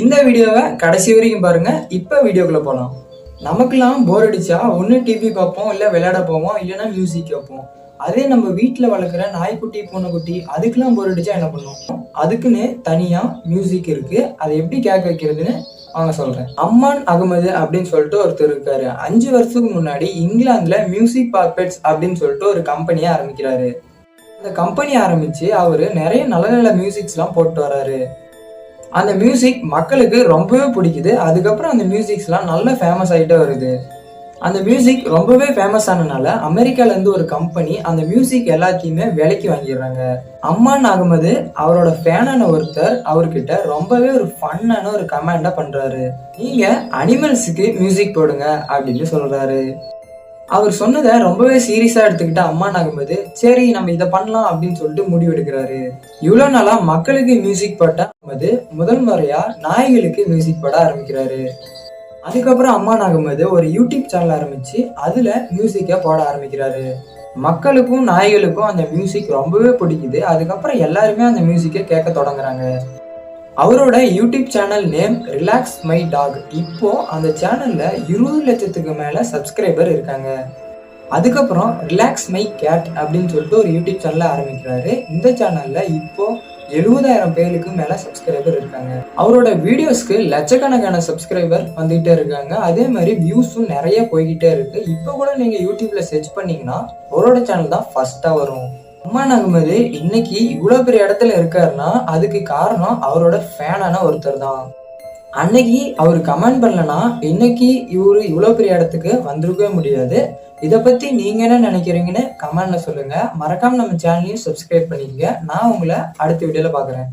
இந்த வீடியோவை கடைசி வரைக்கும் பாருங்க. இப்ப வீடியோக்குள்ள போலாம். நமக்கெல்லாம் போர் அடிச்சா ஒன்று டிவி பார்ப்போம், இல்லை விளையாட போவோம், இல்லைன்னா மியூசிக் கேட்போம். அதே நம்ம வீட்டில் வளர்க்குற நாய்க்குட்டி பூனைக்குட்டி அதுக்கெல்லாம் போர் அடிச்சா என்ன பண்ணுவோம்? அதுக்குன்னு தனியா மியூசிக் இருக்கு. அதை எப்படி கேட்க வைக்கிறதுன்னு வாங்க சொல்றேன். அம்மான் அகமது அப்படின்னு சொல்லிட்டு ஒருத்தர் இருக்காரு. 5 வருஷத்துக்கு முன்னாடி இங்கிலாந்துல மியூசிக் பர்பெட்ஸ் அப்படின்னு சொல்லிட்டு ஒரு கம்பெனியை ஆரம்பிக்கிறாரு. அந்த கம்பெனி ஆரம்பிச்சு அவரு நிறைய நல்ல நல்ல மியூசிக்ஸ்லாம் போட்டு வர்றாரு. அந்த மியூசிக் மக்களுக்கு ரொம்பவே பிடிக்குது. அதுக்கப்புறம் அந்த மியூசிக்ஸ்லாம் நல்ல ஃபேமஸ் ஆகிட்டே வருது. அந்த மியூசிக் ரொம்பவே ஃபேமஸ் ஆனனால அமெரிக்கால இருந்து ஒரு கம்பெனி அந்த மியூசிக் எல்லாத்தையுமே விலைக்கு வாங்கிடுறாங்க. அம்மான் அகமது அவரோட ஃபேனான ஒருத்தர் அவர்கிட்ட ரொம்பவே ஒரு ஃபன்னான ஒரு கமெண்டா பண்றாரு. நீங்க அனிமல்ஸுக்கு மியூசிக் போடுங்க அப்படின்னு சொல்றாரு. அவர் சொன்னதை ரொம்பவே சீரியஸா எடுத்துக்கிட்ட அம்மான் அகமது சரி நம்ம இதை பண்ணலாம் அப்படின்னு சொல்லிட்டு முடிவு எடுக்கிறாரு. இவ்வளவு நாளா மக்களுக்கு மியூசிக் போட்ட அகமது முதல் முறையா நாய்களுக்கு மியூசிக் போட ஆரம்பிக்கிறாரு. அதுக்கப்புறம் அம்மான் அகமது ஒரு யூடியூப் சேனல் ஆரம்பிச்சு அதுல மியூசிக்கை போட ஆரம்பிக்கிறாரு. மக்களுக்கும் நாய்களுக்கும் அந்த மியூசிக் ரொம்பவே பிடிக்குது. அதுக்கப்புறம் எல்லாருமே அந்த மியூசிக்கை கேட்க தொடங்குறாங்க. அவரோட YouTube channel name relax my dog. இப்போ அந்த சேனல்ல 20 லட்சத்துக்கு மேல சப்ஸ்கிரைபர் இருக்காங்க. அதுக்கப்புறம் ரிலாக்ஸ் மை கேட் அப்படின்னு சொல்லிட்டு ஒரு யூடியூப் சேனல் ஆரம்பிக்கிறாரு. இந்த சேனல்ல இப்போ 70,000 பேருக்கு மேல சப்ஸ்கிரைபர் இருக்காங்க. அவரோட வீடியோஸ்க்கு லட்சக்கணக்கான சப்ஸ்கிரைபர் வந்துகிட்டே இருக்காங்க. அதே மாதிரி வியூஸும் நிறைய போய்கிட்டே இருக்கு. இப்போ கூட நீங்க யூடியூப்ல சர்ச் பண்ணீங்கன்னா அவரோட சேனல் தான் ஃபர்ஸ்டா வரும். அம்மான் அகமது இன்னைக்கு இவ்வளவு பெரிய இடத்துல இருக்காருன்னா அதுக்கு காரணம் அவரோட ஃபேனான ஒருத்தர் தான். அன்னைக்கு அவர் கமெண்ட் பண்ணலன்னா இன்னைக்கு இவரு இவ்வளவு பெரிய இடத்துக்கு வந்திருக்கவே முடியாது. இதை பத்தி நீங்க என்ன நினைக்கிறீங்கன்னு கமெண்ட்ல சொல்லுங்க. மறக்காம நம்ம சேனலையும் சப்ஸ்கிரைப் பண்ணிக்கங்க. நான் உங்களை அடுத்த வீடியோல பாக்குறேன்.